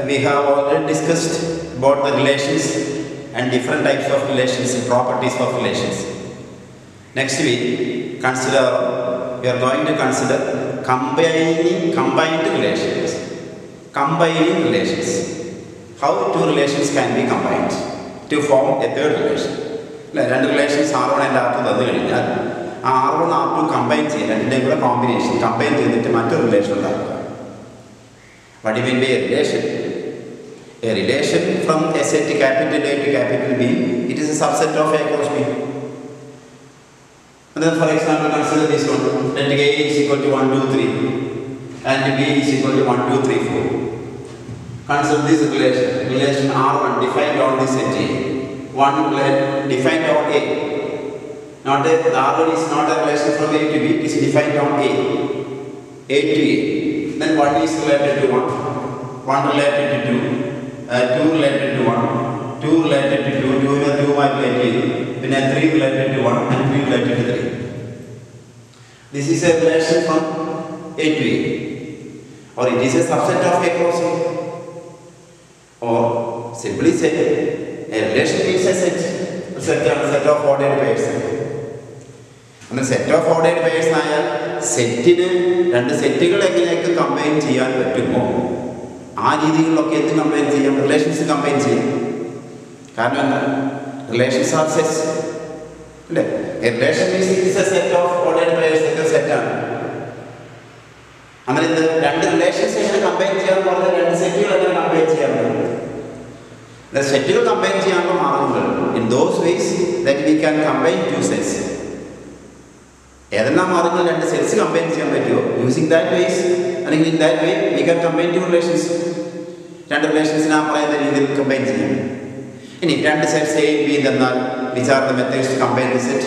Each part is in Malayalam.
we have already discussed about the relations and different types of relations, properties of relations. Next we are going to consider combined relations. Combining relations. How two relations can be combined to form a third relation. Two relations R1 and R2 R1 R2 combine combination combine relation. What do you mean by a relation? A relation from a set capital A to capital B, it is a subset of A cross B. And then for example, consider this one. Let A is equal to 1, 2, 3 and B is equal to 1, 2, 3, 4. Consider this relation R1 defined on this set A. 1 defined on A. Not a, the R1 is not a relation from A to B, it is defined on A. A to A. Then 1 is related to 1, 1 related to 2, 2 related to 1, 2 related to 2, 2 and 2 are related, then 3 related to 1 and 3 related to 3. This is a relation from A to A. Or it is a subset of A cross A. Or simply say, a relation is a set of ordered pairs. And the set of ordered pairs are set and the set combine combine relations combine relations are sets. A relation is a set of ordered pairs that are set down. And then the relations combine the set combine in those ways that we can combine two sets. Sets combine using that ways, and in that way we can combine two relations. Two relations combine. In two sets A and B, which are the methods to combine the set?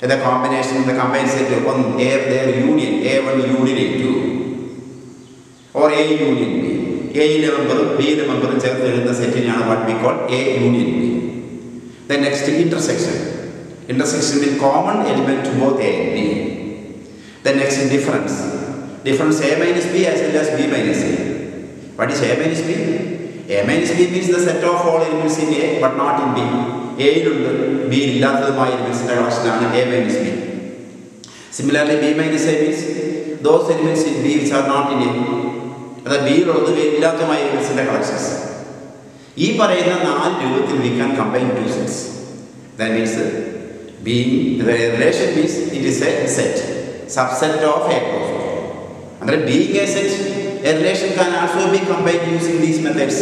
The combination of the combined set of their union, A1 union A2, or A union B. A member, B member in the set what we call A union B. The next intersection. Intersection with common element to both A and B. The next difference. Difference A minus B as well as B minus A. What is A minus B? A minus B means the set of all elements in A but not in B. A and B elements in A minus B. Similarly, B minus A means those elements in B which are not in A. The B elements in the collections. We can combine two sets. That means being the relation means it is a set, subset of A cross B. And being a set, a relation can also be combined using these methods.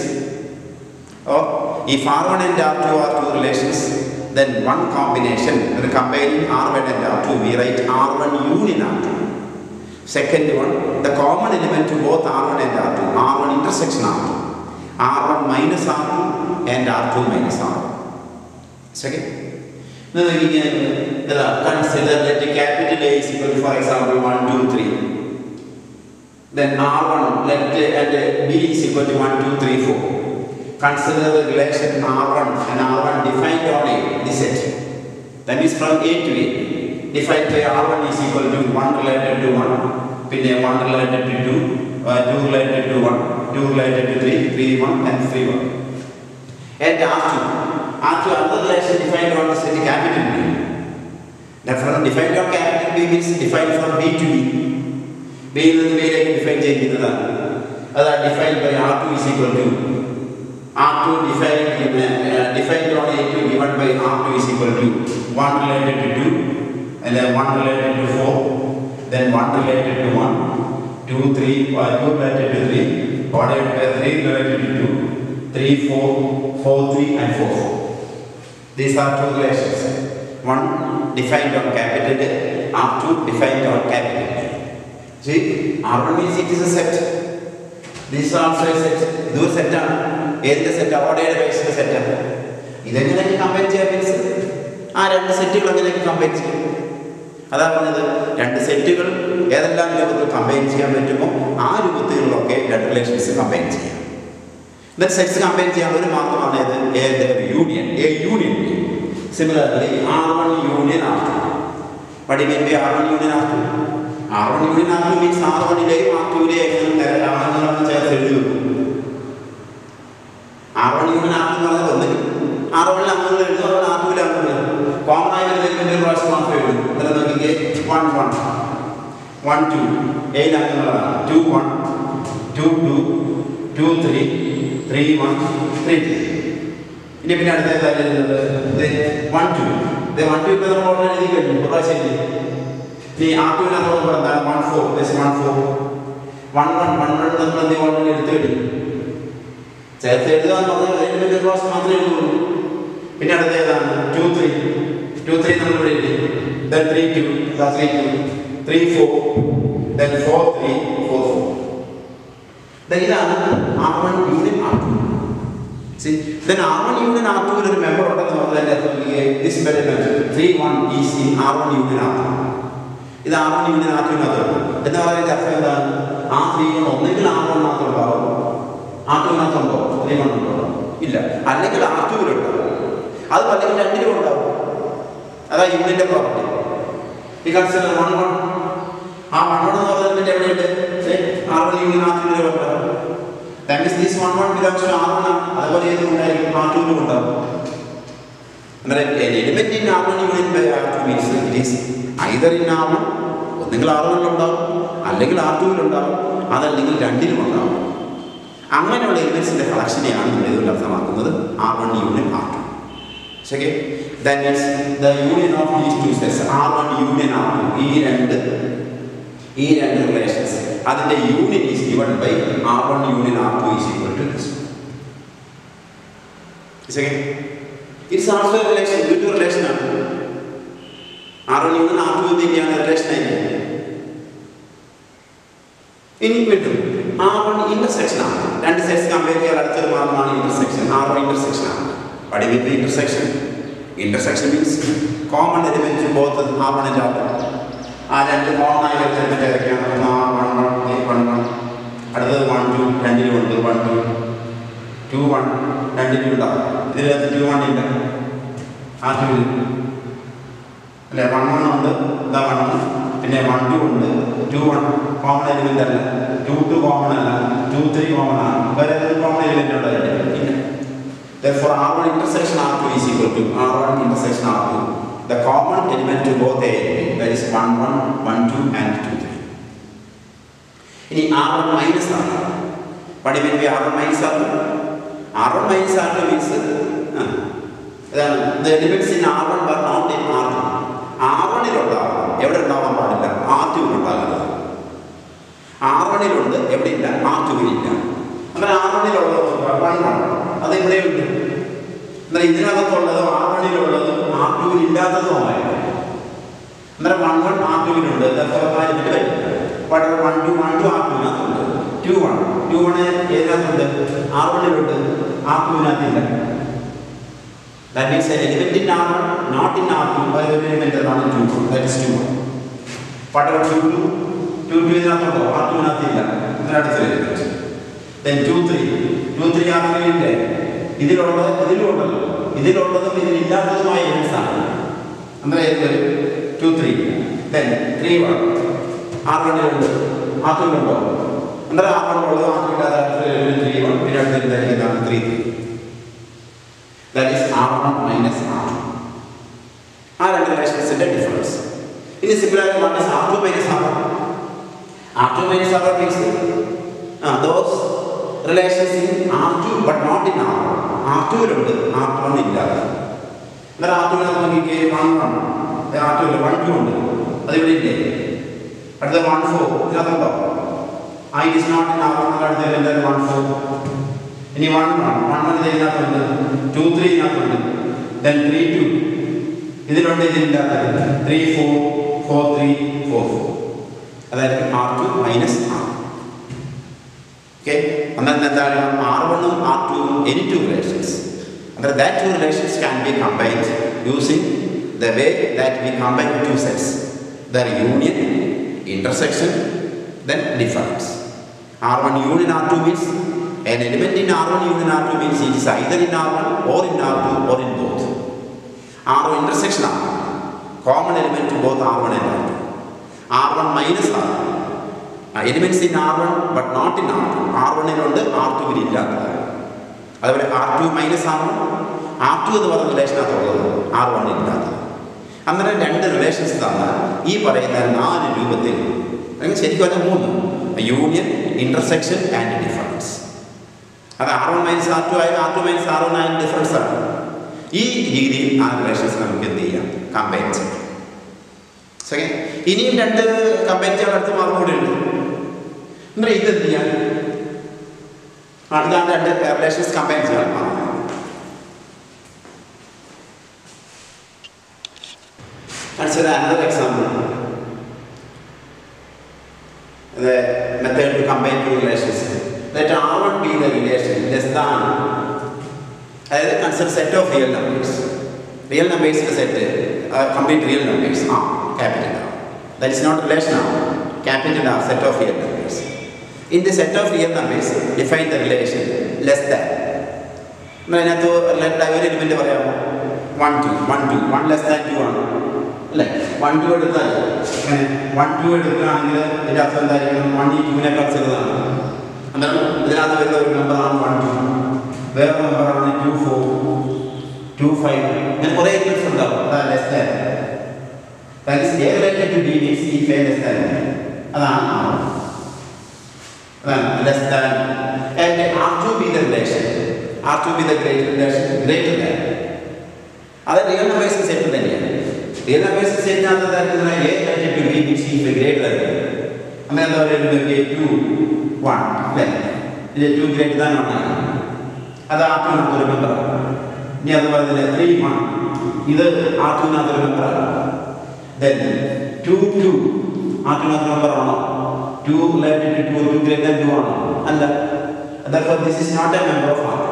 Or if R1 and R2 are two relations, then one combination, combining R1 and R2, we write R1 union R2. Second one, the common element to both R1 and R2, R1 intersection R2, R1 minus R2 and R2 minus R1. Second. Now we can consider that the capital A is equal to, for example, 1, 2, 3. Then R1 and B is equal to 1, 2, 3, 4. Consider the relation R1 and R1 defined on A, this set. That is from A to A. Defined by R1 is equal to 1 related to 1, 1 related to 2, 2 related to 1, 2 related to 3, 3, 1 and 3, 1. And R2 another relation defined on the set capital B. Now from defined on capital B means defined from B to B. B is the way I can define defined by R2 is equal to R2 defined on A2 given by R2 is equal to 1 related to 2 and then 1 related to 4, then 1 related to 1, 2, 3, 2 related to 3, 3 related to 2, 3, 4, 4, 3 and 4, 4. These are two relations. One defined on capital A, R2 defined on capital A. See, R1 means it is a set. This is also a set. This is a set. This is a set. Ordered by a set. This is a combine means two sets combine. That's why two sets combine relations combine. Then sets combine their union, A union B. Similarly, R1 union R2. What do you mean by R1 union R2? R1 union R2 means R1 R2 R1 എന്ന് പറഞ്ഞാൽ ഒന്നെങ്കിൽ R1 അംഗങ്ങൾ എഴുതും, അതുപോലെ R2 അംഗങ്ങൾ കോമൺ ആയി വരുന്ന പ്രാവശ്യം മാത്രമേ എഴുതും. അന്നേരം നോക്കിക്കേ 1 1 1 2 7 അംഗങ്ങളാണ്. 2 1 2 2 2 3 3 1 3 2. ഇനി പിന്നെ അടുത്ത കാര്യം എഴുതുന്നത് 1 2. 1 2 ഇപ്പം നമ്മൾ ഓൾറെഡി എഴുതി കഴിഞ്ഞു, ഒരു പ്രാവശ്യം എഴുതി. ഇനി R2 നമ്മൾ എന്താണ് 1 4 1 4 1 1 1 1 നമ്മൾ എന്ത് ഓൾറെഡി എടുത്തു കഴിഞ്ഞു. ചേർത്ത് എഴുതുക എന്ന് പറഞ്ഞാൽ ഒരു പ്രാവശ്യം മാത്രമേ എഴുതുള്ളൂ. പിന്നെ അടുത്ത ഏതാണ് 2 3 2 3 നമ്മൾ ഇവിടെ എഴുതി. then 3 2 3 2 3 4 then 4 3 4 4. ഇതാണ് R1 union R2. See, then R1 union R2 ൽ ഒരു മെമ്പർ ഉണ്ടെന്ന് പറഞ്ഞാൽ this element 3 1 is in R1 union R2. ഇത് R1 union R2 നകത്ത് എന്ന് പറയുന്ന അർത്ഥം എന്താണ്? ആ 3 ഒന്നെങ്കിൽ R1 മാത്രം ഉണ്ടാവും, R2 ഉണ്ടോ 3 1 ഉണ്ടോ ഇല്ല, അല്ലെങ്കിൽ R2 ഉണ്ടാവും, അത് അല്ലെങ്കിൽ രണ്ടിലും ഉണ്ടാവും. അതാ യൂണിയന്റെ പ്രോപ്പർട്ടി. ഈ കൺസിഡർ 1 1 ആ 1 1 എന്ന് പറഞ്ഞാൽ എവിടെയുണ്ട്? R1 union R2 ൽ ഉണ്ടാവും. That means this 1 1 belongs to R1 ആണ്. അതുപോലെ ഏതും ഉണ്ടായിരിക്കും, R2 ലും ഉണ്ടാവും. അന്നേരം element in R1 union by R2 means it is either in R1, ഒന്നെങ്കിൽ R1 ൽ ഉണ്ടാവും, അല്ലെങ്കിൽ R2 ൽ ഉണ്ടാവും, അതല്ലെങ്കിൽ രണ്ടിലും ഉണ്ടാവും. അങ്ങനെയുള്ള എലിമെന്റ്സിന്റെ കളക്ഷനെയാണ് നമ്മൾ ഇതുകൊണ്ട് അർത്ഥമാക്കുന്നത് R1 union R2. ശരി, that means the union of these two sets R1 union R2, ഈ രണ്ട് റിലേഷൻസ് അതിന്റെ union is given by R1 union R2 is equal to this. Okay, it's also a relation, due to relation ആണ്. R1 union R2 തന്നെയാണ് റിലേഷൻ ആയിരിക്കും. ഇനി വീണ്ടും R1 ഇന്റർസെക്ഷൻ ആണ്. രണ്ട് സെറ്റ്സ് കമ്പയർ ചെയ്യാൻ അടുത്തൊരു മാർഗമാണ് ഇന്റർസെക്ഷൻ. R1 ഇന്റർസെക്ഷൻ ആണ്. What is the intersection? Intersection means common element in both R1 and R2. ആ രണ്ട് കോമൺ ആയ എലിമെന്റ് ഏതൊക്കെയാണ്? 1 1 അടുത്തത് 1 2 രണ്ടിലും ഉണ്ട്, 1 2 2 1 രണ്ടിലും ഉണ്ടാവും. ഇതിനകത്ത് 2 1 ഇല്ല, R2 അല്ലെ 1 1 ഉണ്ട്, ഇതാ 1 1, പിന്നെ 1 2 ഉണ്ട്, 2 1 കോമൺ എലിമെന്റ് അല്ല, 2 2 കോമൺ അല്ല, 2 3 കോമൺ ആണ്. വേറെ ഏതെങ്കിലും കോമൺ എലിമെന്റ് ഉണ്ടായിട്ടില്ല. Therefore, R1 intersection R2 is equal to R1 intersection R2. The common element to both A, that is 1 1 1 2 and 2 3. Ini R1 minus R2. What do you mean by R1 minus R2? R1 minus R2 means the elements in R1 but not in R2. R1 ഇലുണ്ടാവും, എവിടെ ഉണ്ടാവാൻ പാടില്ല? R2 ഉണ്ടാകില്ല. R1 ഇലുണ്ട്, എവിടെ ഇല്ല? R2 ഇല്ല. അങ്ങനെ R1 ഇലുള്ളത് 1 1 അത് ഇവിടെയുണ്ട്. എന്നാൽ ഇതിനകത്തുള്ളതും R1 R2 ഇല്ലാത്തതുമായ അന്നേരം 1 1 R2 ഉണ്ട്. R2 R2 2 1 2 1 ഏതിനകത്തുണ്ട്? R1 R2 That means an element in R1 not in R2 by the element in R1 2 that is 2 1. What about 2 2? 2 2 ഇതിനകത്തുണ്ടോ? R2 ഇതിനകത്ത് എലിമെന്റ്. Then 2 3 R3 ഇല്ലേ? ഇതിലുള്ളതും ഇതിലില്ലാത്തതുമായ എലിമെന്റ്സ് ആണ്. അന്നേരം 2 3 then 3 1 R1 ഉണ്ട്, R2 ഉണ്ടോ? അന്നേരം R1 ഉള്ളത് R2 ഇല്ലാതെ 3 1 പിന്നെ അടുത്തതാണ് 3 3. That is R1 minus R2. ആ രണ്ട് റിലേഷൻസിന്റെ ഡിഫറൻസ്. ഇനി similarly what is R2 minus R1? R2 minus R1 means those relations in R2 but not in R1. R2 ലുണ്ട്, R1 ഇല്ല. എന്നാൽ R2 നമുക്ക് 1 1 R2 1 2 ഉണ്ട്, അത് ഇവിടെ ഇല്ലേ? അടുത്ത 1 4 ഇതിനകത്തുണ്ടോ? it is not in R1. അടുത്ത 1 4. ഇനി 1 1 ഇതിനകത്തുണ്ട്, 2 3 ഇതിനകത്തുണ്ട്, then 3 2 ഇതിലുണ്ട്, ഇതിലില്ലാത്തത് 3 4 4 3 4 4. അതായത് R2 minus R. Okay, and then R1 and R2 any two relations. And that two relations can be combined using the way that we combine two sets. Their union, intersection, then difference. R1 union R2 means an element in R1 union R2 means it is either in R1 or in R2 or in both. R1 intersection R1, common element to both R1 and R2. R1 minus R2. Elements in R1 but not in R2. R1 ഇലുണ്ട്, R2 ഇല്ല. അതുപോലെ R2 മൈനസ് R1, R2 എന്ന് പറയുന്ന റിലേഷനകത്തുള്ളത് R1 ഇല്ലാത്തത്. അന്നേരം രണ്ട് റിലേഷൻസ് തന്നാൽ ഈ പറയുന്ന 4 രൂപത്തിൽ, അല്ലെങ്കിൽ ശരിക്കും പറഞ്ഞാൽ 3: യൂണിയൻ, ഇന്റർസെക്ഷൻ ആൻഡ് ഡിഫറൻസ്. അത് R1 മൈനസ് R2 ആയാലും R2 മൈനസ് R1 ആയാലും ഡിഫറൻസ് ആണ്. ഈ രീതിയിൽ ആ റിലേഷൻസ് നമുക്ക് എന്ത് ചെയ്യാം? കമ്പൈൻ ചെയ്യാം. സെക്കൻഡ്, ഇനിയും രണ്ട് കമ്പൈൻ ചെയ്യാൻ അടുത്ത മാർഗം കൂടെ ഉണ്ട്. എന്നിട്ട് ഇത് എന്ത് ചെയ്യാം? ഇതാണ് രണ്ട് റിലേഷൻസ് കമ്പൈൻ ചെയ്യാൻ. Consider another example. The method to combine two relations. Let R1 be the relation less than. That consider set of real numbers. Real numbers is a set. Complete real numbers. Capital R. That is not relation R. Capital R, set of real numbers. In the set of real numbers, define the relation less than. Let element 1, 2, 1, 2, 1 less than 2 ആണ്. അല്ലേ? 1, 2 എടുത്താൽ 1, 2 എടുക്കുകയാണെങ്കിൽ ഇതിൻ്റെ അർത്ഥം എന്തായിരിക്കും? 1 ഈ 2-നേക്കാൾ ചെറുതാണ്. അന്നേരം ഇതിനകത്ത് വരുന്ന ഒരു നമ്പറാണ് 1, 2. വേറെ നമ്പറാണ് 2, 4, 2, 5. അങ്ങനെ കുറേ എലിമെന്റ്സ് ഉണ്ടാവും. അതാണ് less than. That is a related to B means ഈ ഫേ ലെസ് ദാൻ. അതാണ് less than. And R2 be the relation. R2 be the relation greater than. അത് റിയൽ നമ്പേഴ്സ് സെറ്റ് തന്നെയാണ്. റിയൽ നമ്പേഴ്സ് സെറ്റിനകത്ത് തരുന്ന a related to B means ഈ ഫേ ഗ്രേറ്റർ ദാൻ. അങ്ങനെ എന്താ പറയുന്നത്? 2, 1 അല്ലേ? ഇത് 2 ഗ്രേറ്റർ ദാൻ 1 ആണ്. അത് R2 ഒരു മെമ്പറാണ്. ഇനി അതുപോലെ തന്നെ 3, 1 ഇത് R2 ഒരു മെമ്പറാണ്. Then 2, 2 R2 മെമ്പറാണോ? 2 related to 2 greater than 2 ആണോ? അല്ല. Therefore this is not a member of R2.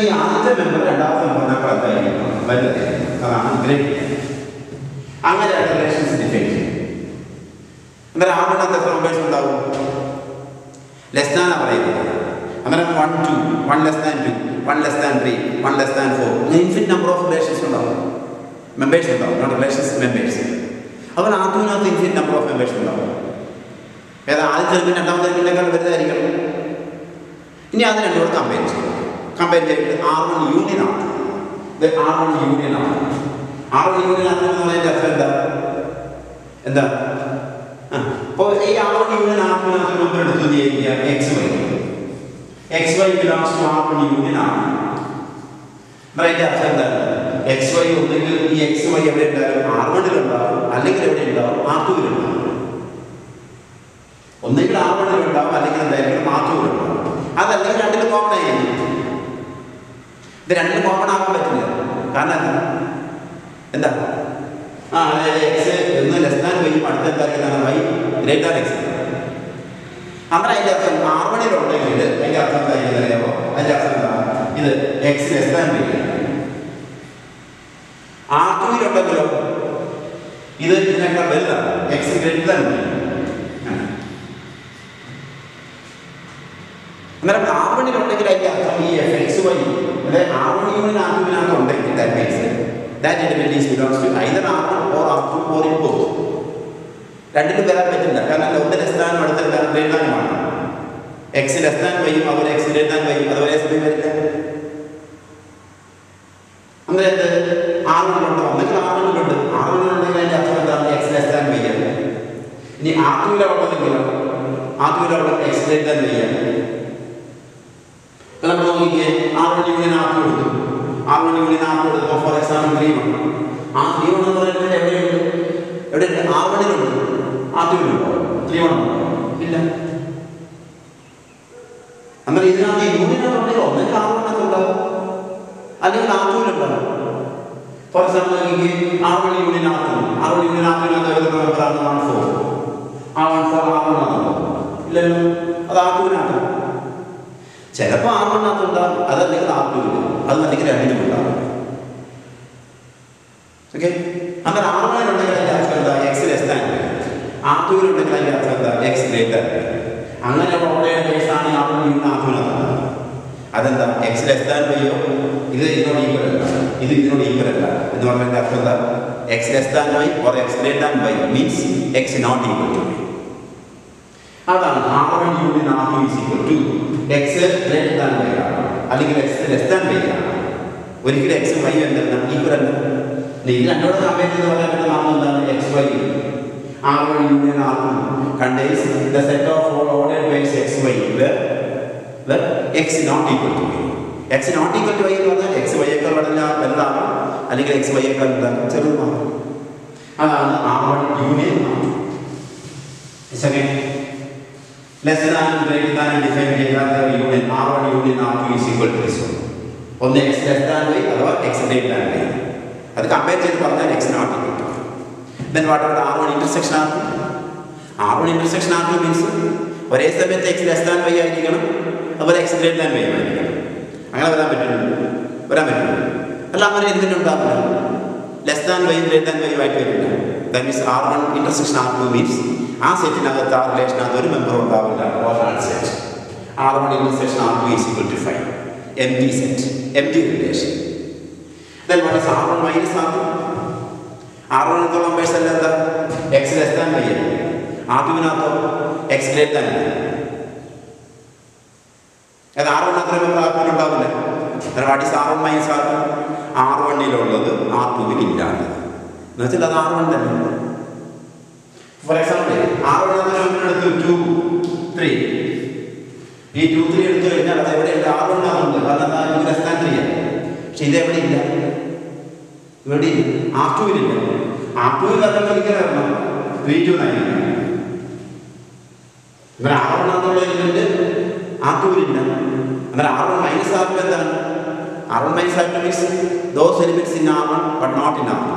ഈ ആദ്യത്തെ മെമ്പർ രണ്ടാമത്തെ മെമ്പറിനേക്കാൾ എന്തായിരിക്കും? വലുതായിരിക്കും. അതാണ് ഗ്രേറ്റ്. അങ്ങനെ രണ്ട് റിലേഷൻസ് ഡിഫൈൻ ചെയ്യും. അന്നേരം R1 എത്ര മെമ്പേഴ്സ് ഉണ്ടാവും? ലെസ് ദാൻ പറയുന്നത്. അന്നേരം 1, 2, 1 less than 2, 1 less than 3, 1 less than 4. Infinite number of relations ഉണ്ടാവും. മെമ്പേഴ്സ് ഉണ്ടാവും, നോട്ട് റിലേഷൻസ്, മെമ്പേഴ്സ്. അതുപോലെ R2 infinite number of members ഉണ്ടാവും. ഏതാ ആദ്യത്തെ എലിമെന്റ് രണ്ടാമത്തെ എലിമെന്റിനേക്കാൾ വലുതായിരിക്കണം. ഇനി അത് രണ്ടും കൂടെ കമ്പൈൻ ചെയ്യും. കമ്പൈൻ ചെയ്തിട്ട് R1 യൂണിയൻ ആണ്. ഇത് R1 യൂണിയൻ ആണ്. R1 യൂണിയൻ ആണ് എന്ന് പറയുന്നതിന്റെ അർത്ഥം എന്താ? അപ്പോൾ ഈ R1 യൂണിയൻ R2 മെമ്പർ എടുത്തു ചെയ്യുക XY. XY belongs to R1 union ആണ്. അതിന്റെ അർത്ഥം എന്താണ്? XY ഒന്നെങ്കിൽ ഈ XY എവിടെ ഉണ്ടാകും? R1 ഉണ്ടാവും, അല്ലെങ്കിൽ എവിടെ ഉണ്ടാവും? R2 ഉണ്ടാവും. ഒന്നെങ്കിൽ R1 ഉണ്ടാവും, അല്ലെങ്കിൽ എന്തായിരിക്കും? R2 ഉണ്ടാവും. അതല്ലെങ്കിൽ രണ്ടിലും കോമൺ ആയിരിക്കും. ഇത് രണ്ടിലും കോമൺ ആക്കാൻ പറ്റില്ല. കാരണം എന്താ? എക്സ് എന്ന് ലെസ് ദാൻ വൈയും അടുത്ത എന്തായിരിക്കും? Y greater than x. അങ്ങനെ അതിൻ്റെ അർത്ഥം R1 ഉണ്ടെങ്കിൽ അതിൻ്റെ അർത്ഥം എന്തായിരിക്കും അറിയാമോ? അതിൻ്റെ അർത്ഥം എന്താ? ഇത് X less than Y. R2 ഉണ്ടെങ്കിലോ ഇത് ഇതിനേക്കാൾ വലുതാണ്, എക്സ് ഗ്രേറ്റർ ദാൻ വൈ. അന്നേരം R1 ഉണ്ടെങ്കിൽ അതിൻ്റെ അർത്ഥം ഈ FXY അതായത് R1 യൂണിയൻ R2 ഉണ്ടെങ്കിൽ that means that element belongs to either R1 or R2 or in both. രണ്ടിലും വരാൻ പറ്റില്ല. കാരണം ഒന്ന് ലെസ് ദാനും അടുത്ത ഗ്രേറ്റർ ദാനുമാണ്. എക്സ് ലെസ് ദാൻ വൈയും അതുപോലെ എക്സ് ഗ്രേറ്റർ ദാൻ വൈയും അതുപോലെ സമയം വരില്ല. അങ്ങനെ R1 ഉണ്ടോ? ഒന്നെങ്കിൽ R1 ഉണ്ട്. R1 ഉണ്ടെങ്കിൽ അതിൻ്റെ അർത്ഥം എന്താണ്? എക്സ് ലെസ് ദാൻ വൈയാണ്. ഇനി R2 ഉള്ളതെങ്കിലോ R2 എക്സ് ഗ്രേറ്റർ ദാൻ വൈയാണ്. നമ്മൾ നോക്കിക്കേ, R1 യൂണിയൻ R2 എടുത്തു. R1 യൂണിയൻ R2 എടുത്തപ്പോൾ ഫോർ എക്സാമ്പിൾ 3, 1. ആ 3, 1 എന്ന് പറയുന്നത് എവിടെയുണ്ട്? എവിടെയുണ്ട്? R1 R2 3, 1 ഇല്ല. അന്നേരം ഇതിനകത്ത് യൂണിയനുണ്ടെങ്കിൽ ഒന്നെങ്കിൽ R1 ഉണ്ടാവും, അല്ലെങ്കിൽ R2 ഉണ്ടാവും. ഫോർ എക്സാമ്പിൾ നോക്കിക്കേ, R1 union R2 union R2 മെമ്പറാണ് 1, 4. ആ 1, 4 R1 ഇല്ലല്ലോ, അത് R2 ചിലപ്പോൾ R1 ഉണ്ടാവും, അതല്ലെങ്കിൽ R2 അത് അല്ലെങ്കിൽ രണ്ടിനും ഉണ്ടാവും. ഓക്കെ, അങ്ങനെ R1 ഉണ്ടെങ്കിൽ അതിൻ്റെ അർത്ഥം എന്താ? X less than. R2 ഉണ്ടെങ്കിൽ അതിൻ്റെ അർത്ഥം എന്താ? X greater. അങ്ങനെ കേസാണ് R1 യൂണിയൻ R2 അതെന്താ? എക്സ് ലെസ് ദാൻ വൈയോ ഇത് ഇതിനോട് ഈക്വൽ അല്ല, ഇത് ഇതിനോട് ഈക്വൽ അല്ല എന്ന് പറഞ്ഞതിൻ്റെ അർത്ഥം എന്താ? X less than y or x greater than y means x not equal to y. അതാണ് R1 union R2 is equal to x greater than y. അല്ലെങ്കിൽ എക്സ് ലെസ് ദാൻ വൈ ആണ്. ഒരിക്കലും എക്സും വൈ എന്താണ് ഈക്വൽ അല്ല. ഇത് രണ്ടോട് കമ്പയർ ചെയ്ത് പറയാൻ പറ്റുന്ന നാമം എന്താണ്? X y. R1 union R2 contains the set of all ordered ways x y where x not equal to y. x not equal to y എന്ന് പറഞ്ഞാൽ x y യേക്കാൾ വലുതാണ് അല്ലെങ്കിൽ x y യേക്കാൾ ചെറുതാണ്. അതാണ് R1 union R2. Second less than greater than define ചെയ്താൽ union R1 union R2 is equal to this one. ഒന്ന് x ലെസ് ദാൻ y അഥവാ x ഗ്രേറ്റർ ദാൻ y. അത് കമ്പയർ ചെയ്ത് പറഞ്ഞാൽ x not equal to. Then what about R1 intersection R2? R1 intersection R2 means ഒരേ സമയത്ത് x ലെസ് ദാൻ y ആയിരിക്കണം, അതുപോലെ x ഗ്രേറ്റർ ദാൻ y ആയിരിക്കണം. അങ്ങനെ വരാൻ പറ്റില്ല. അല്ല, അങ്ങനെ എന്തിനുണ്ടാവില്ല? Less than y greater than y ആയിട്ട് വരില്ല. That means R1 intersection R2 means ആ സെറ്റിനകത്ത് ആ റിലേഷനകത്ത് ഒരു മെമ്പർ ഉണ്ടാവില്ല. Set R1 intersection R2 is equal to 5. Empty set, empty relation. Then what is R1 minus R2? R1 ത്തോളം ബേസ് അല്ല എന്താ? x less than y. R2വിനകത്തോ x greater than y. അത് R1 അത്ര മെമ്പർ R2 ഉണ്ടാവില്ല. What is R1 minus R2? R1-ലുള്ളത് R2-വിൽ ഇല്ലാതെ എന്ന് വെച്ചാൽ അത് R1 തന്നെ. ഫോർ എക്സാമ്പിൾ R1 എടുത്തു 2, 3. ഈ 2, 3 എടുത്തു കഴിഞ്ഞാൽ അത് എവിടെയുണ്ട്? R1-ലുണ്ട്. കാരണം ലെസ് ദാൻ 3 ആണ്. പക്ഷെ ഇത് എവിടെ ഇല്ല? ഇവിടെ R2-വിലില്ല. R2-വിൽ വരണം ഒരിക്കലും വരണം 3 to 9. ഇവർ R1-നുള്ള എലിമെന്റ് R2-വിലില്ല. എന്നാൽ R1 മൈനസ് R2 എന്താണ്? R1 minus R2 means those elements in R1 but not in R2.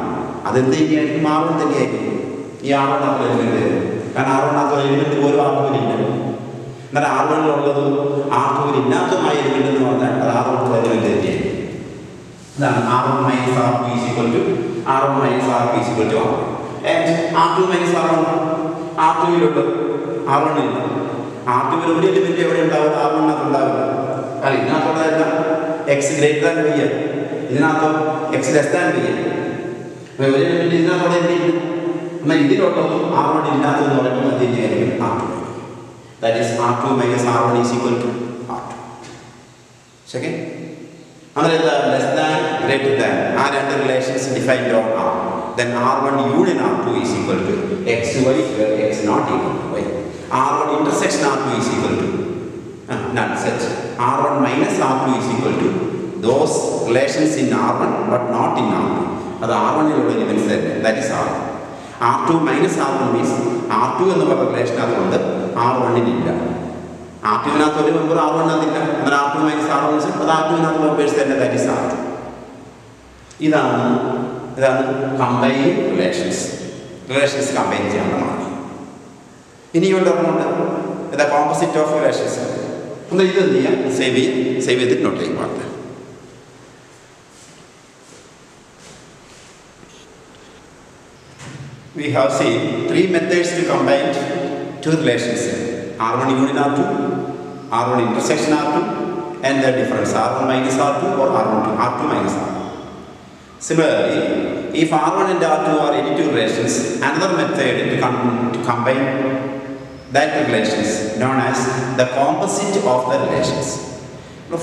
അതെന്ത് തന്നെയായിരിക്കും? R1 തന്നെയായിരിക്കും ഈ R1-നുള്ള എലിമെന്റ്. കാരണം R1-നുള്ള എലിമെന്റ് പോലും R2-വിലില്ല. എന്നാൽ R1-ലുള്ളത് R2-വിൽ ഇല്ലാത്തതുമായ എലിമെന്റ് എന്ന് പറഞ്ഞാൽ അത് R1-നുള്ള എലിമെന്റ് തന്നെയായിരിക്കും. ഇതാണ് R1 minus R2 is equal to R1 minus R2 is equal to R1. And R2 minus R1 R2-വിലുള്ളത് R1-ഇല്ല. R2-വിൽ ഒരു എലിമെന്റ് എവിടെ ഉണ്ടാവില്ല? R1-നകത്ത് ഉണ്ടാവില്ല. കാരണം ഇതിനകത്തുള്ളതെല്ലാം എക്സ് ഗ്രേറ്റർ ദാൻ വൈ ആണ്. ഇതിനകത്തോ എക്സ് ലെസ് ദാൻ വൈ ആണ്. ഒരു എലിമെന്റ് ഇതിനകത്തോടെ എന്തില്ല. എന്നാൽ ഇതിലുള്ളതും R1 ഇല്ലാത്തതെന്ന് പറയുമ്പോൾ അത് തന്നെയായിരിക്കും R2. That is R2 minus R1 is equal to R2. Second അങ്ങനെ ലെസ് ദാൻ ഗ്രേറ്റർ ദാൻ ആ രണ്ട് relations defined on R. Then R1 union R2 is equal to xy where x not equal to y. R1 intersection R2 is equal to none such. R1 minus R2 is equal to those relations in R1 but not in R2. അത് R1-ലുള്ള എലിമെന്റ്സ് തന്നെ. That is R1. R2 minus R1 means R2 എന്ന് പറയുന്ന റിലേഷൻ അതുകൊണ്ട് R1-ലില്ല. R2-വിനകത്ത് ഒരു മെമ്പർ R1-നകത്തില്ല. എന്നാൽ R2 മൈനസ് R1 അത് R2-വിനകത്ത് മെമ്പേഴ്സ് തന്നെ. That is R2. ഇതാണ് കമ്പൈൻ റിലേഷൻസ് കമ്പൈൻ ചെയ്യാവുന്നതാണ്. ഇനിയുള്ള ഒന്നുണ്ട് കോമ്പോസിറ്റ് ഓഫ് റിലേഷൻസ്. ഒന്ന് ഇത് എന്ത് ചെയ്യാം? സേവ് ചെയ്തിട്ട് നോട്ട് ചെയ്യും വാർത്ത. We have seen 3 methods to combine two relations: R1 union R2, R1 intersection R2, and the difference R1 minus R2 or R2 minus R2. Similarly, if R1 and R2 are any two relations, another method to combine that relations known as the composite of the relations.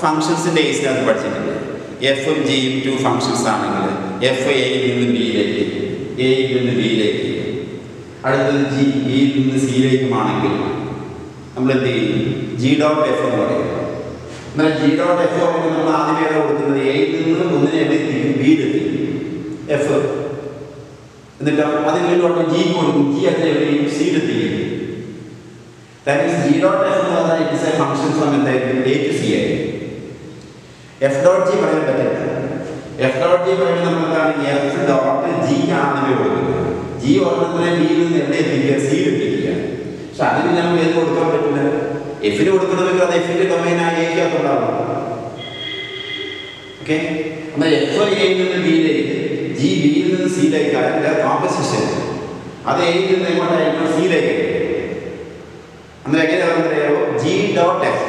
Functions in days are പഠിച്ചിട്ടുണ്ട്. F-ഉം G-യും 2 ഫംഗ്ഷൻസ് ആണെങ്കിൽ F എയിൽ നിന്ന് ബിയിലേക്ക്, എയിൽ നിന്ന് ബിയിലേക്ക്, അടുത്തത് G ഇയിൽ നിന്ന് സിയിലേക്കുമാണെങ്കിൽ നമ്മൾ എന്ത് ചെയ്യും? G ഡോട്ട് എഫ് എന്ന് പറയും. എന്നാൽ G ഡോട്ട് എഫ് പറയുമ്പോൾ നമ്മൾ ആദ്യമേ കൊടുക്കുന്നത് എയിൽ നിന്ന് ഒന്നിനെ എവിടെയെത്തിക്കും? ബിയിലെത്തിക്കും എഫ്. എന്നിട്ട് അതിന് വേണ്ടി G കൊടുക്കും. G അതിനെ എവിടെയും സിയിലെത്തിക്കും. That is G dot F എന്ന് പറഞ്ഞാൽ it is a function from എന്തായിരിക്കും? A to C ആയിരിക്കും. F dot G പറയാൻ പറ്റില്ല. F dot G പറയുമ്പോൾ നമ്മൾ എന്താണ്? F dot G ആണെന്ന് കൊടുക്കുന്നത്. G ഒരെണ്ണത്തിനെ ബിയിൽ നിന്ന് എവിടെ എത്തിക്കുക? സിയിൽ എത്തിക്കുക. പക്ഷെ അതിന് നമുക്ക് ഏത് കൊടുക്കാൻ പറ്റില്ല? എഫിന് കൊടുക്കണമെങ്കിൽ അത് എഫിന്റെ ഡൊമൈനായ എക്കകത്തുണ്ടാവണം. ഓക്കെ, എന്നാൽ F എയിൽ നിന്ന് ബിയിലേക്ക്, G ബിയിൽ നിന്ന് സിയിലേക്ക് അതിന്റെ കോമ്പസിഷൻ അത് എയിൽ നിന്ന് എങ്ങോട്ടായിരിക്കും? സിയിലേക്ക്. അന്നേരം എങ്ങനെ പറയുന്നറിയാമോ? G ഡോട്ട് എഫ്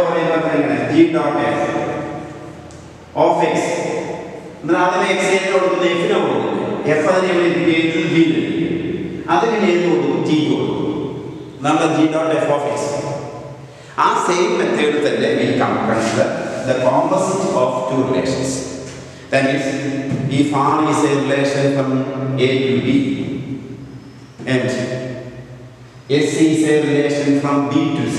പറയുന്നത് എങ്ങനെ? G dot F of X. എന്നാൽ ആദ്യമേ എക്സ് എന്നെ കൊടുക്കുന്നത് എഫിനെ കൊടുക്കുന്നത്. എഫ് അതിനെ എഴുതി ബിയിൽ, അതിന് ഏത് കൊടുക്കും? G കൊടുക്കും. നമ്മൾ G dot F of X. ആ സെയിം മെത്തേഡ് തന്നെ we come consider the composite of two relations. That means if R is a relation from A to B and S is a relation from B to C,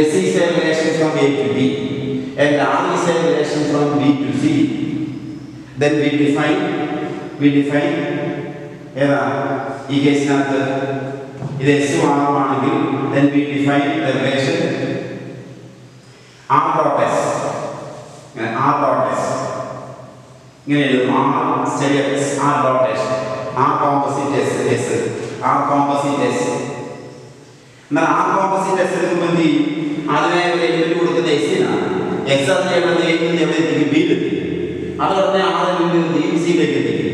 S is a relation from A to B and R is a relation from B to C, then we define ഈ കേസിനകത്ത് ഇത് എസ് ആണെങ്കിൽ then we define the relation R dot S. R dot S ഇങ്ങനെ എഴുതും. R dot S, R composite S, R composite S. എന്നാൽ R composite S എടുക്കുമ്പോൾ എന്ത് ചെയ്യും? അതിനെ ഒരു എലിമെന്റ് കൊടുക്കുന്ന എസിനാണ്. എക്സ് അതിനെ എവിടെ എത്തിക്കും? ബിയിലെത്തി. അത് പറഞ്ഞ ആദ്യം സിയിലേക്ക് എത്തിക്കും.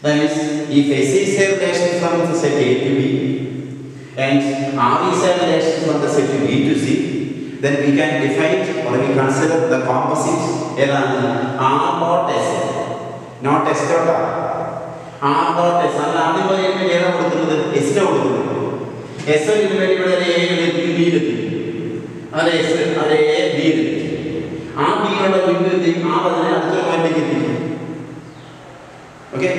That is, if S is a relation from the set A to B and R is a relation from the set B to C, then we can define or we consider the composite R dot S, not S dot R. R dot S. അത് ആദ്യം പറയുമ്പോൾ ഏതാ കൊടുക്കുന്നത്? എസ് കൊടുക്കുന്നത്. എസ് ബിയിലെത്തി. അത് എസ് അത് എ ബിയിലെത്തി. ആ ബിയിലുള്ള ബിന്ദുവിൽ ആ അതിനെ അടുത്തൊരു പോയിന്റിലേക്ക് എത്തിക്കും. ഓക്കെ,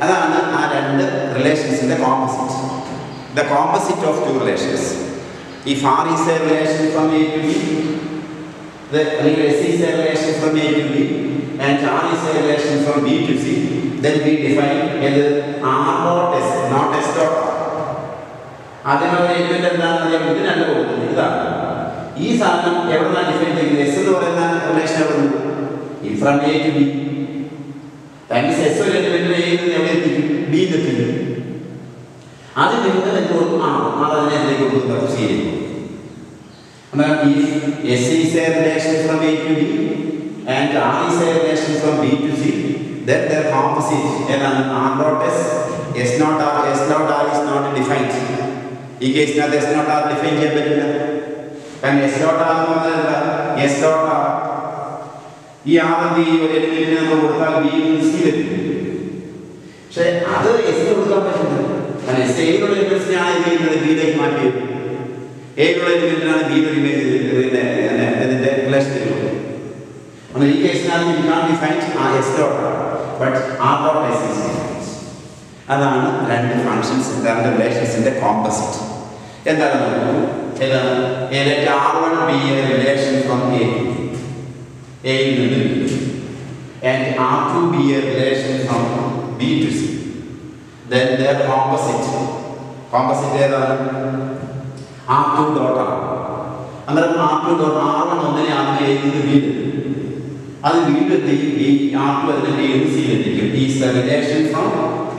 അതാണ് ആ രണ്ട് റിലേഷൻസിന്റെ composite. The composite of two relations. If R is a relation from A to B, S is a relation from A to B, and R is a relation from B to C, then we define either R dot S, not S dot R. അതിനുള്ള എലിമെന്റ് എന്താണെന്ന് ഇതിനല്ല കൊടുക്കുന്നത്. ഇതാണ് ഈ സാധനം എവിടെന്നാണ് ഡിഫൈൻ ചെയ്യുന്നത്? എസ് എന്ന് പറയുന്ന റിലേഷൻ എവിടെ നിന്ന്? From A to b. S ഒരു എലിമെന്റിനെ എവിടെ എത്തിക്കും? ബിയിലെത്തിക്കും. അതിൽ നിന്ന് എന്ത് കൊടുക്കും? അതിനെ എന്തെങ്കിലും കൊടുക്കുന്നത് ശരിക്കും. If S is a relation from A to B and R is a relation from B to C, then their composite R dot S, S dot R is not defined. ഈ കേസിനകത്ത് S dot R ഡിഫൈൻ ചെയ്യാൻ പറ്റില്ല. കാരണം S dot R എന്ന് പറഞ്ഞാൽ S dot R ഈ ആദ്യം ഈ ഒരു എലിമെന്റിന് നമ്മൾ കൊടുത്താൽ ബിയിൽ നിന്ന് സിയിലെത്തും. പക്ഷെ അത് എസ് കൊടുക്കാൻ പറ്റില്ല. കാരണം എസ് എയിലുള്ള എലിമെന്റ്സിനാണ് ഇത് ബിയിലേക്ക് മാറ്റിയത്. എയിലുള്ള എലിമെന്റിനാണ് ബിയിലൊരു ഇതിന്റെ റിലേഷനിലുള്ളത്. അപ്പോൾ ഈ കേസിനകത്ത് you can define S dot R, but R dot S is defined. അതാണ് രണ്ട് ഫങ്ഷൻസ്, രണ്ട് റിലേഷൻസിന്റെ കോമ്പോസിറ്റ്. എന്താണ് നോക്കൂ, let R1 be a relation from A to B, A to B, and R2 be a relation from B to C. Then their composite ഏതാണ്? R2 dot R. അന്നേരം R2 dot R1 ഒന്നിനെ ആദ്യം A നിന്ന് ബിയിലെത്തി, അത് വീണ്ടും ഈ R2 അതിനെ B നിന്ന് സിയിലെത്തിക്കും. Is the relation from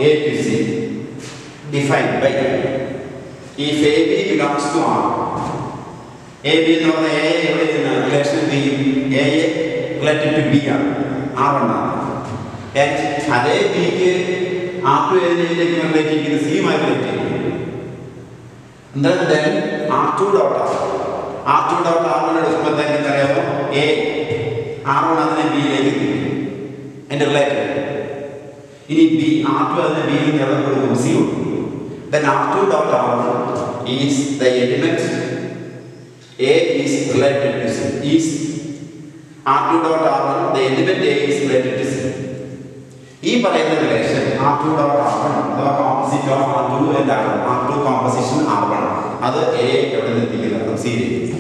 A to C defined by if AB belongs to R. AB എന്ന് പറഞ്ഞാൽ A എവിടെ relation B, A related to B ആണ്, R1 ആണ്. അതേ ബിക്ക് R2 ഏതിലേക്ക് റിലേറ്റ് ചെയ്യുന്നത്? സിയുമായി റിലേറ്റ് ചെയ്യുന്നു. then R2 dot R1 എടുക്കുമ്പോഴത്തേക്കും അറിയാമോ A R1 അതിനെ ബിയിലേക്ക് എൻ്റെ റിലേറ്റഡ്. ഇനി ബി R2 അതിനെ ബിയിൽ എവിടെ കൊടുക്കും? സി കൊടുക്കും. then R2 dot R1 is the element A is related to C. Is R2 dot R1 the element A is related to C. ഈ പറയുന്ന റിലേഷൻ R2 dot R1 അഥവാ കോമ്പോസിറ്റ് ഓഫ് R2 എന്താണ്? R2 കോമ്പോസിഷൻ R1, അത് A എവിടെ നിന്ന് എത്തിക്കുന്നത്? സിയിലേക്ക്.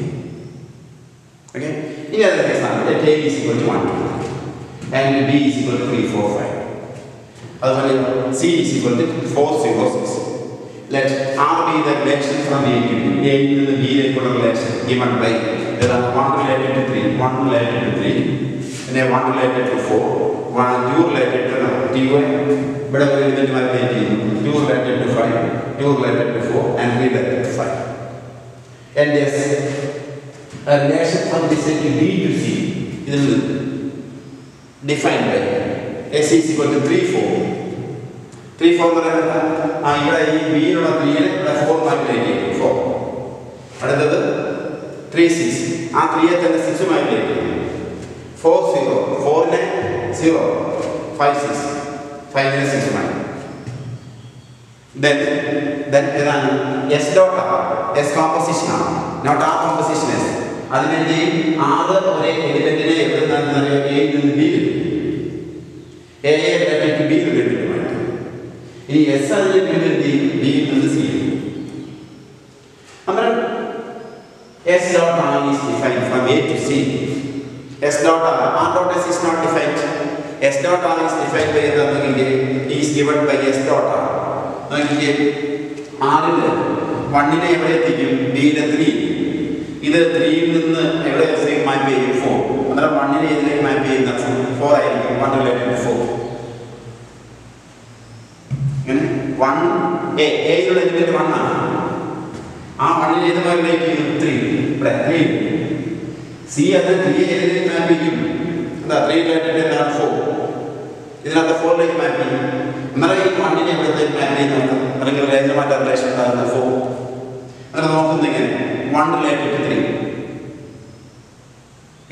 ഓക്കെ, ഇനി അതിന്റെ കേസാണ് let A is equal to 1 and B is equal to 3 4 5. അതുപോലെ C is equal to 4 0 6. Let R be the relation from A to B. A യിൽ നിന്ന് B യിലേക്കുള്ള relation given by there are 1 related to 3, 1 related to 3, and 1 related to 4, 2 related to 2, ഇവിടെ ഒരു എലിമെന്റുമായി റിലേറ്റ് ചെയ്യുന്നു, 2 related to 5, 2 related to 4, and 3 related to 5. And yes, a relation from this set B to C is defined by S is equal to 3 4. 3 4 എന്ന് പറയുന്നത് ഇവിടെ ഈ ബിയിലുള്ള 3 നെ ഇവിടെ 4 മായി റിലേറ്റ് ചെയ്യും. 4 അടുത്തത് 3 6, ആ 3 യെ തന്നെ 6 മായി റിലേറ്റ് ചെയ്യും. 4 0, 4 നെ 0, 5 6, 5 നെ 6 മായി. Then then S dot R, S composition R, not R composition S. അതിനെന്ത് ആറ് ഒരേ എലിമെന്റിനെ എവിടുന്നാണെന്ന് അറിയാം, എയിൽ നിന്ന് ബിയിൽ, എയെ റിലേറ്റഡ് ടു ബി റിലേറ്റഡ് മാറ്റും. ഇനി എസ് അതിനെ എന്ത് ബിയിൽ നിന്ന് സി. അന്നേരം S dot R is defined from A to C. S dot R, R dot S is not defined. S dot R is defined by is given by S dot R. നോക്കിക്കേ, ആറിൽ വണ്ണിനെ എവിടെ എത്തിക്കും, ബിയിലെ 3, ഇത് 3യിൽ നിന്ന് എവിടെ മാപ്പ് ചെയ്യും 4. അന്നേരം വണ്ണിനെ ഇതിലേക്ക് മാപ്പ് ചെയ്യുന്ന 4 ആയിരിക്കും, 1 റിലേറ്റഡ് ടു 4. ഇങ്ങനെ 1 എയിലുള്ള എലിമെന്റ് 1 ആണ്. ആ 1നെ ഏതുമായി റിലേറ്റ് ചെയ്യും, 3. ഇവിടെ 3. സി അത് 3 ഏതിലേക്ക് മാപ്പ് ചെയ്യും, എന്താ 3 റിലേറ്റഡ് എന്താണ് 4. ഇതിനകത്ത് 4ലേക്ക് മാപ്പ് ചെയ്യും. അന്നേരം ഈ 1നെ എവിടത്തേക്ക് മാപ്പ് ചെയ്യുന്നുണ്ട്, അല്ലെങ്കിൽ രേഖമാറ്റ റിലേഷൻ ഉണ്ടാകുന്ന 4. അങ്ങനെ നോക്കുന്നത് ഇങ്ങനെ 1 റിലേറ്റഡ് ടു 3,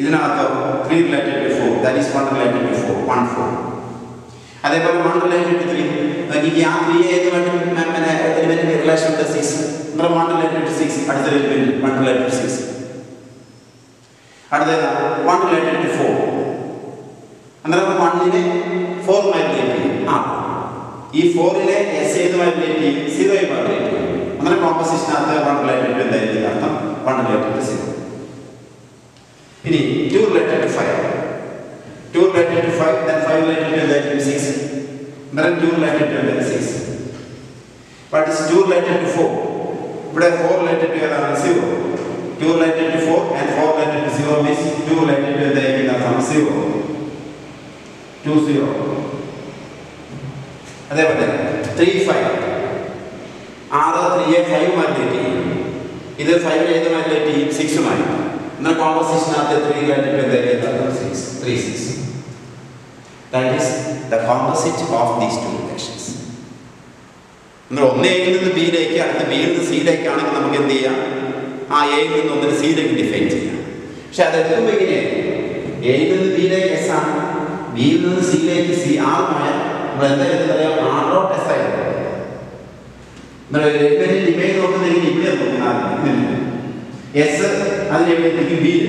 ഇതിനകത്ത് 3 related to 4, that is 1 related to 4, 1 4. അതേപോലെ 1 റിലേറ്റഡ് ടു 3, നോക്കിക്ക് ആ 3 ഏതുമായിട്ട് എലിമെന്റിന്റെ റിലേഷൻ ഉണ്ട് 6. അന്നേരം 1 റിലേറ്റഡ് ടു 6, അടുത്ത എലിമെന്റ് 1 റിലേറ്റഡ് ടു 6. അടുത്ത 1 റിലേറ്റഡ് ടു 4, അന്നേരം 1നെ 4മായി റിലേറ്റ് ചെയ്യും. ഈ 4ലെ എസ് ഏതുമായി റിലേറ്റ് ചെയ്യും, 0യുമായി റിലേറ്റ് ചെയ്യും. അങ്ങനെ കോമ്പസിഷനകത്ത് 1 റിലേറ്റഡ് ടു എന്തായിരിക്കും അർത്ഥം, 1 റിലേറ്റഡ് ടു 0. ഇനി 2 related to 5, 2 related to 5, then 5 related to എന്തായിരിക്കും 6. അന്നേരം 2 റിലേറ്റഡ് ടു എന്തായിരിക്കും 6. But is 2 related to 4, ഇവിടെ 4 related to 0. 2 related to 4 and 4 related to 0 means 2 related to എന്തായിരിക്കും അർത്ഥം 0, 2 0. അതേപോലെ 3 5, 6 3യെ 5മായി റിലേറ്റ് ചെയ്യും. ഇത് 5നെ ഏതുമായി റിലേറ്റ് ചെയ്യും, 6മായി. എന്നാൽ കോമ്പസിഷനകത്ത് 3 റിലേറ്റഡ് ടു എന്തായിരിക്കും അർത്ഥം 6, 3 6. That is the composite of these two relations. എന്നാൽ ഒന്ന് എയിൽ നിന്ന് ബിയിലേക്ക്, അടുത്ത ബിയിൽ നിന്ന് സിയിലേക്കാണെങ്കിൽ നമുക്ക് എന്ത് ചെയ്യാം, ആ എയിൽ നിന്ന് ഒന്നിന് സിയിലേക്ക് ഡിഫൈൻ ചെയ്യാം. പക്ഷെ അത് എത്തുമ്പോൾ ഇങ്ങനെയായിരിക്കും, എയിൽ നിന്ന് ബിയിലേക്ക് എസ് ആണ്, ബിയിൽ നിന്ന് സിയിലേക്ക് സി ആറുമായ നമ്മൾ എന്തായാലും പറയാം ആർ ഡോട്ട് എസ് ആയിരുന്നു. ഇമേജ് നോക്കുന്നെങ്കിൽ ഇവിടെ നോക്കുന്ന എസ് അതിനെവിടേക്ക് ബിയിൽ,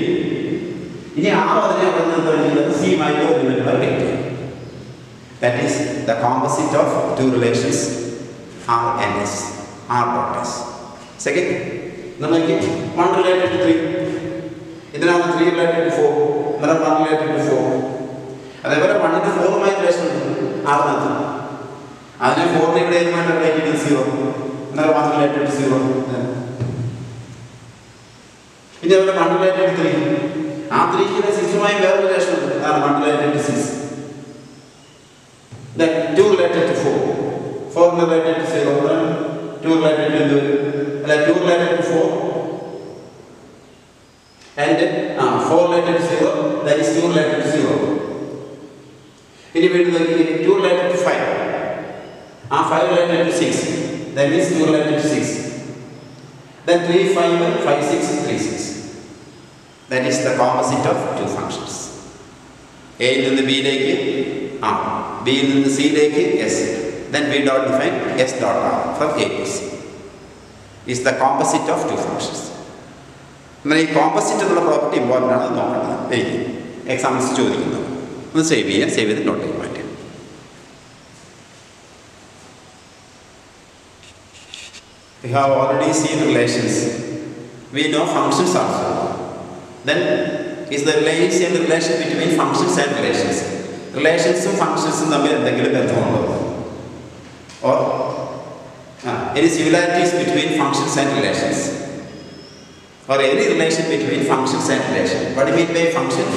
ഇനി ആറ് അതിനെ അവിടെ നിന്ന് സിയുമായി relate. That is the composite of two relations R and S, R dot S. Second, നമുക്ക് 1 related to 3, ഇതിനകത്ത് 3 related to 4, അന്നേരം 1 related to 4. അതേപോലെ 1ന്റെ 4മായി റിലേഷൻ ഉണ്ട് ആറിനകത്ത്, അതിനെ 4നെ ഇവിടെ ഏതുമായിട്ട് റിലേറ്റ് ചെയ്യുന്നത് 0, അന്നേരം 1 related to 0. പിന്നെ അതുപോലെ 1 related to 3, ആ 3ക്ക് 6മായി വേറെ റിലേഷൻ ഉണ്ട്, അതാണ് 1 related to 6. Then 2 related to 4, 4 related to 0, 2 related to 2 related to 4 and 4 related to 0, that is 2 related to 0. ഇനി വീണ്ടും 2 related to 5, 5 related to 6, that means 2 related to 6. Then 3 5 5 6 3 6. That is the composite of two functions. A യിൽ നിന്ന് ബിയിലേക്ക് B യിൽ നിന്ന് സിയിലേക്ക് S. Then we dot define S dot R from A to C. Is the composite of two functions. എന്നാൽ ഈ കോമ്പസിറ്റ് എന്നുള്ള പ്രോപ്പർട്ടി ഇമ്പോർട്ടൻ്റ് ആണ്, നോക്കേണ്ടത്. എനിക്ക് എക്സാംസ് ചോദിക്കുന്നത് ഒന്ന് സേവ് ചെയ്യാം, സേവ് ചെയ്ത് നോട്ട് ചെയ്യാൻ പറ്റും. We have already seen relations. We know functions also. Then is the relation between functions and relations. Relationsum functionsum തമ്മിൽ എന്തെങ്കിലും ബന്ധമുണ്ടോ? Or any similarities between functions and relations? Or any relation between functions and relations? What do you mean by function?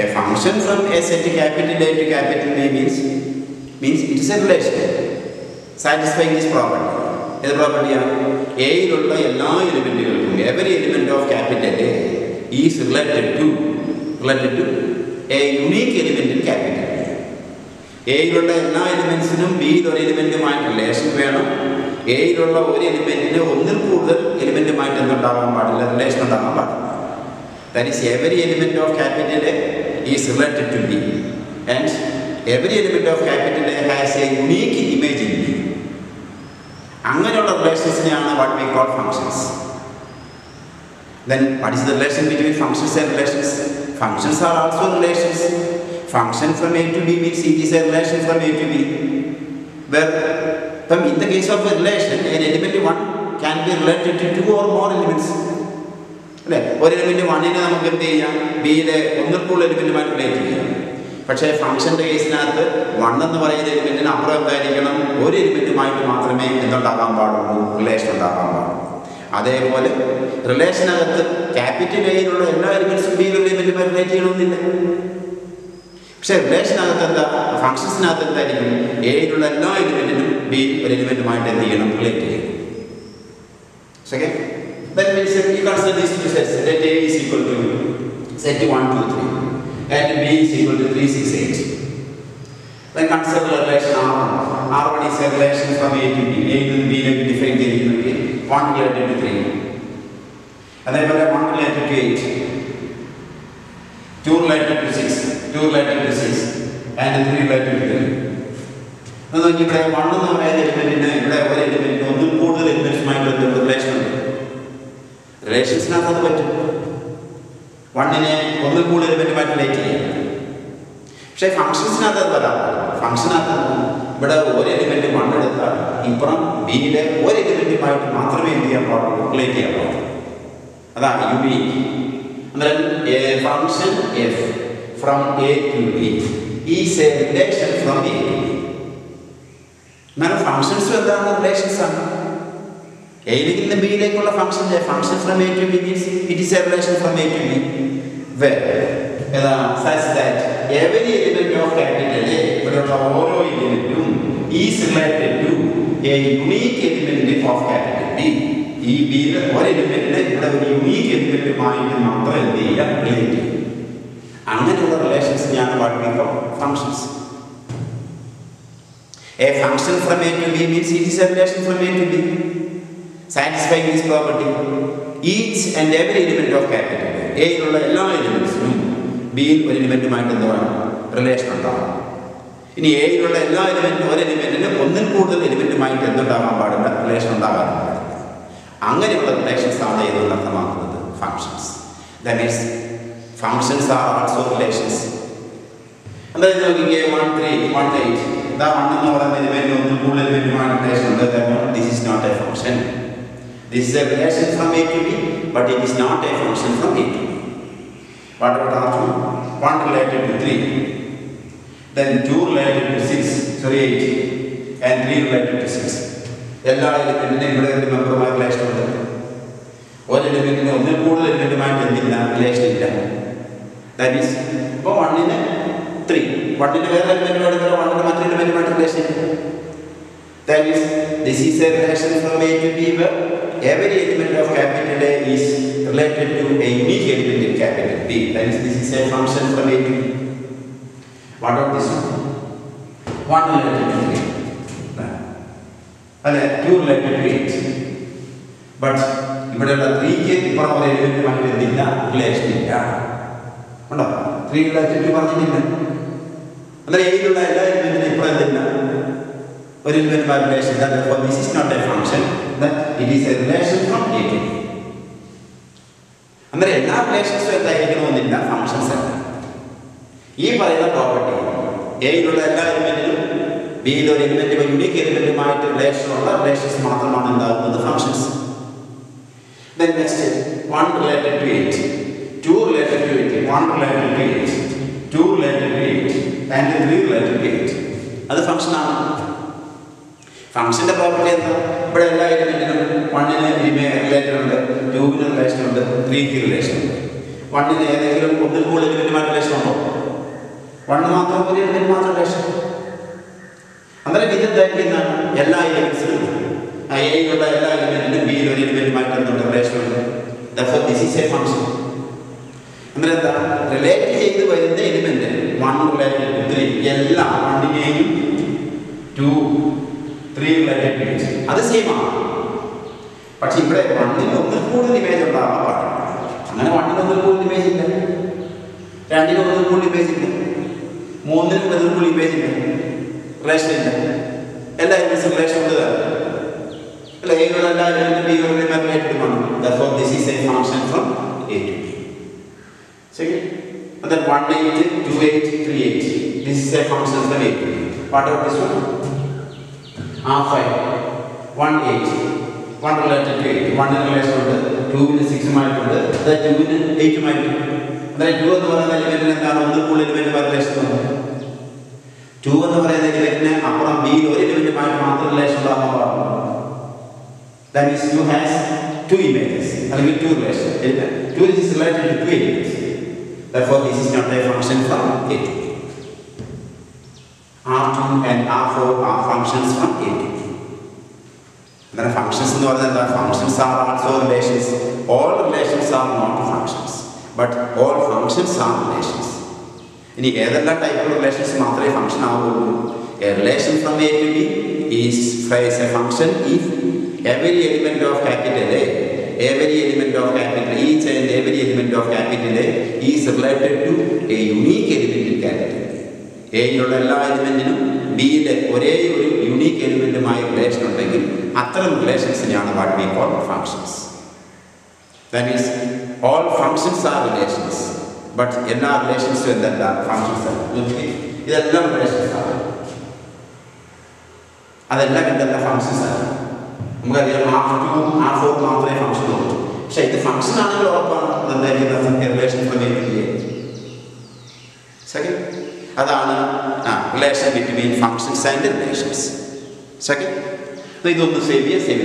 A function from a set capital A to capital B means it is a relation satisfying this property. This property is A യിലുള്ള എല്ലാ എലിമെന്റുകൾക്കും every element of capital A is related to a unique element in capital A. എയിലുള്ള എല്ലാ എലിമെന്റ്സിനും ബിയിൽ ഒരു എലിമെന്റുമായിട്ട് റിലേഷൻ വേണം. എയിലുള്ള ഒരു എലിമെന്റിന് ഒന്നിൽ കൂടുതൽ എലിമെന്റുമായിട്ട് എന്തുണ്ടാകാൻ പാടില്ല, റിലേഷൻ ഉണ്ടാകാൻ പാടില്ല. That is, every element of capital A is related to B and every element of capital A has a unique image in B. അങ്ങനെയുള്ള റിലേഷൻസിനെയാണ് what we call functions. Then what is the relation between functions and relations? Functions are also relations. Function from A to B means it is a relation from A to B. Where in the case of a relation, an element 1 can be related to 2 or more elements. ഒരു എലിമെന്റ് 1നെ നമുക്ക് എന്ത് ചെയ്യാം, ബിയിലെ ഒന്നിൽ കൂടുതൽ എലിമെന്റുമായിട്ട് റിലേറ്റ് ചെയ്യാം. പക്ഷേ ഫംഗ്ഷന്റെ കേസിനകത്ത് 1 എന്ന് പറയുന്ന എലിമെന്റിന് അപ്പുറം എന്തായിരിക്കണം, ഒരു എലിമെന്റുമായിട്ട് മാത്രമേ എന്തുണ്ടാകാൻ പാടുള്ളൂ, റിലേഷൻ ഉണ്ടാകാൻ പാടുള്ളൂ. അതേപോലെ റിലേഷനകത്ത് ക്യാപിറ്റൽ എയിലുള്ള എല്ലാ എലിമെന്റ്സും ബിയിലുള്ള എലിമെന്റുമായി റിലേറ്റ് ചെയ്യണമെന്നില്ല. പക്ഷെ റിലേഷനകത്ത് എന്താ, ഫംഗ്ഷൻസിനകത്ത് എന്തായിരിക്കും, എയിലുള്ള എല്ലാ എലിമെന്റിനും ബി ഒരു എലിമെന്റുമായിട്ട് എന്ത് ചെയ്യണം, റിലേറ്റ് ചെയ്യണം. Okay? Then we say we consider these two sets. Let A is equal to set 1, 2, 3 and B is equal to 3, 6, 8. Then consider the relation R1. R1 is a relation from A to B. A to B will be defined in 1 related to 3. And then 1 related to 8. 2 related to 6. 2 related to 6. And 3 related to 3. ഇവിടെ 1 എന്ന് പറയുന്ന എലിമെന്റിന് ഇവിടെ ഒരു എലിമെന്റിന് ഒന്നും കൂടുതൽ എലിമെന്റ്സുമായിട്ട് റിലേഷൻ ഉണ്ട്. റിലേഷൻസിനകത്ത് അത് പറ്റും, 1നെ ഒന്നിൽ കൂടുതൽ എലിമെന്റുമായിട്ട് റിലേറ്റ് ചെയ്യാം. പക്ഷേ ഫംഗ്ഷൻസിനകത്ത് അത് വരാം. ഫംഗ്ഷനകത്ത് ഇവിടെ ഒരു എലിമെന്റ് 1 എടുത്താൽ ഇപ്പുറം ബിയിലെ ഒരു എലിമെന്റുമായിട്ട് മാത്രമേ എന്ത് ചെയ്യാൻ പാടുള്ളൂ, റിലേറ്റ് ചെയ്യാൻ പാടുള്ളൂ. അതാണ് യുണീക്ക്. അന്നേരം a function F from A to B is a relation from A to B. എന്നാലും ഫംഗ്ഷൻസും എന്താണ്, റിലേഷൻസ് ആണ്. എയിലേക്ക് നിന്ന് ബിയിലേക്കുള്ള function from A to B means it is a relation from A to B such that every element of capital A, ഇവിടെയുള്ള ഓരോ എലിമെന്റും is related to a unique element of capital B. ഈ ബിയിലെ ഒരു എലിമെന്റിനെ ഇവിടെ ഒരു യുണീക്ക് എലിമെന്റുമായിട്ട് മാത്രം എന്ത് ചെയ്യാം, റിലേറ്റ് ചെയ്യും. അങ്ങനെയുള്ള റിലേഷൻസിനെയാണ് what we call functions. A function from A to B means it is a relation from A to B. Satisfying this property, each and every element of capital A യിലുള്ള എല്ലാ എലിമെന്റ്സിനും ബിയിൽ ഒരു എലിമെന്റുമായിട്ട് എന്താണ്, റിലേഷൻ ഉണ്ടാകും. ഇനി എ യിലുള്ള എല്ലാ എലിമെന്റും ഒരു എലിമെന്റിന് ഒന്നിൽ കൂടുതൽ എലിമെന്റുമായിട്ട് എന്തുണ്ടാകാൻ പാടില്ല, റിലേഷൻ ഉണ്ടാകാൻ പാടില്ല. അങ്ങനെയുള്ള റിലേഷൻസ് ആണ് ഇതുകൊണ്ട് അർത്ഥമാക്കുന്നത് functions. That means functions are also relations. എന്തായാലും നോക്കിക്കേ, 1, 3, 1, 8 ഇതാ 1 എന്ന് പറയുന്ന എലിമെന്റ് ഒന്നിൽ കൂടുതൽ എലിമെന്റുമായിട്ട് റിലേഷൻ ഉണ്ട്. This is not a function. This is a relation from A to B, but it is not a function from A to B. What about R2? 1 related to 3, then 2 related to 8, and 3 related to 6. എല്ലാ എലിമെന്റിനും ഇവിടെ ഒരു മെമ്പറുമായി റിലേഷൻ ഉണ്ട്. ഒരു എലിമെന്റിന് ഒന്നിൽ കൂടുതൽ എലിമെന്റുമായിട്ട് എന്തില്ല, റിലേഷൻ ഇല്ല. ദാറ്റ് മീൻസ് ഇപ്പോൾ 1ന് 3, 1ന് വേറെ എലിമെന്റുമായിട്ട് 1ന് മറ്റൊരു എലിമെന്റുമായിട്ട് റിലേഷൻ ഇല്ല. That means this is a relation from A to B where every element of capital A is related to a unique element in capital B. That is, this is a function from A to B. What about this one? 1 related to 3. And 2 related to 8. But ഇവിടെയുള്ള 3ക്ക് ഇപ്പുറം ഒരു എലിമെന്റുമായിട്ട് എന്തില്ല, റിലേഷൻ ഇല്ല. ഉണ്ടോ? 3 related to പറഞ്ഞിട്ടില്ല. അന്നേരം എയിലുള്ള എല്ലാ എലിമെന്റിനും ഇപ്പുറം എന്തില്ല, ഒരു എലിമെന്റുമായി റിലേഷൻ ഇല്ല. Therefore, this is not a function. That it is a relation from A to B. അന്നേരം എല്ലാ റിലേഷൻസും എന്തായിരിക്കണമെന്നില്ല, ഫംഗ്ഷൻസ് അല്ല. ഈ പറയുന്ന പ്രോപ്പർട്ടി എയിലുള്ള എല്ലാ എലിമെന്റിനും ബിയിൽ ഒരു എലിമെന്റ് യുണീക്ക് എലിമെന്റുമായിട്ട് റിലേഷനുള്ള റിലേഷൻസ് മാത്രമാണ് ഉണ്ടാകുന്നത്, functions. Then next 1 related to 8, 2 related to 8, 1 related to 8, 2 related to 8 and 3 related to 8. അത് ഫംഗ്ഷനാണ്. ഫംഗ്ഷന്റെ പ്രോപ്പർട്ടി എന്താ, ഇവിടെ എല്ലാ എലിമെന്റിനും 1ന് റിലേറ്റഡ് ഉണ്ട്, 2ന് റിലേഷൻ ഉണ്ട്, 3ക്ക് റിലേഷൻ ഉണ്ട്. 1ന് ഏതെങ്കിലും ഒന്നിൽ കൂടുതൽ എലിമെന്റുമായിട്ട് റിലേഷൻ ഉണ്ടോ? 1 മാത്രം, ഒരു എലിമെന്റ് മാത്രം റിലേഷൻ. അന്നേരം ഇതെന്തായിരിക്കുന്നതാണ്, എല്ലാ എലിമെന്റ്സിനും എയിലുള്ള എല്ലാ എലിമെന്റിനും ബിയിൽ ഒരു എലിമെന്റുമായിട്ട് എന്തുണ്ട്, റിലേഷൻ ഉണ്ട്. Therefore, this is a function. അന്നേരം എന്താ, റിലേറ്റ് ചെയ്ത് വരുന്ന എലിമെന്റ് 1 റിലേറ്റഡ് ടു 3, എല്ലാ 1നെയും 2, 3 related to 8 അത് സെയിം ആണ്. പക്ഷെ ഇവിടെ 1ന് ഒന്നിൽ കൂടുതൽ ഇമേജ് ഉണ്ടാകാൻ പാടില്ല. അങ്ങനെ 1ന് ഒന്നിൽ കൂടുതൽ ഇമേജ് ഇല്ല, 2ന് ഒന്നിൽ കൂടുതൽ ഇമേജ് ഇല്ല, 3ന് ഒന്നിൽ കൂടുതൽ ഇമേജ് ഇല്ല, റിലേഷൻ ഇല്ല. എല്ലാ എലിമെന്റ്സും റിലേഷൻ ഉണ്ട്. യിലുള്ള എലിമെന്റ് ബിയുമായി റിലേറ്റഡ് ആണ്. Therefore this is a function from A to B. Second, and then 1 8 2 8 3 8. This is a function from A to B. What about this one? Half 5 1 8. 1 related to 8. 1 in relation to 2 in 6 മായിട്ടുണ്ട്. അത് 2 in 8 മായിട്ടുണ്ട്. അതായത് 2 എന്ന് പറയുന്ന എലിമെന്റിന് എന്താണ് ഒന്ന് കൂടുതൽ എലിമെന്റ് റിലേഷൻ ഉണ്ട്. 2 എന്ന് പറയുന്ന എലിമെന്റിന് അപ്പുറം ബിയിൽ ഒരു എലിമെന്റുമായിട്ട് മാത്രം റിലേഷൻ ഉണ്ടാകാൻ പാടില്ല. That means 2 has 2 images അല്ലെങ്കിൽ 2 relation. 2 is related to 2 elements. Therefore this is not a function from A to B. R2 and R4 are functions from A to B. Then functions എന്ന് പറഞ്ഞാൽ functions are also relations. All relations are not functions, but all functions are relations. ഇനി ഏതെല്ലാം ടൈപ്പ് ഓഫ് റിലേഷൻസ് മാത്രമേ ഫംഗ്ഷൻ ആവുള്ളൂ? A relation from A to B is a function if every element of capital A, every element of capital each and every element of capital A is related to a unique element in capital A. എയിലുള്ള എല്ലാ എലിമെന്റിനും ബിയിലെ ഒരേ ഒരു യുണീക്ക് എലിമെന്റുമായി റിലേഷൻ ഉണ്ടെങ്കിൽ അത്തരം റിലേഷൻസിനെയാണ് what we call functions. That means all functions are relations, but എല്ലാ റിലേഷൻസും എന്തല്ല ഫങ്ഷൻസ് ആണ്. ഇതെല്ലാം റിലേഷൻസ് ആണ്, അതെല്ലാം എന്തല്ല ഫങ്ഷൻസ് ആണ്. നമുക്കറിയാം R2 R4 മാത്രമേ ഫങ്ഷൻ ഉള്ളൂ. പക്ഷെ ഇത് ഫങ്ഷൻ ആണെങ്കിൽ ഉറപ്പാണ് അതെന്തായിരിക്കും റിലേഷൻ സെക്കൻഡ്. അതാണ് relation between functions and relations. Second, ഇതൊന്ന് സേവ് ചെയ്ത്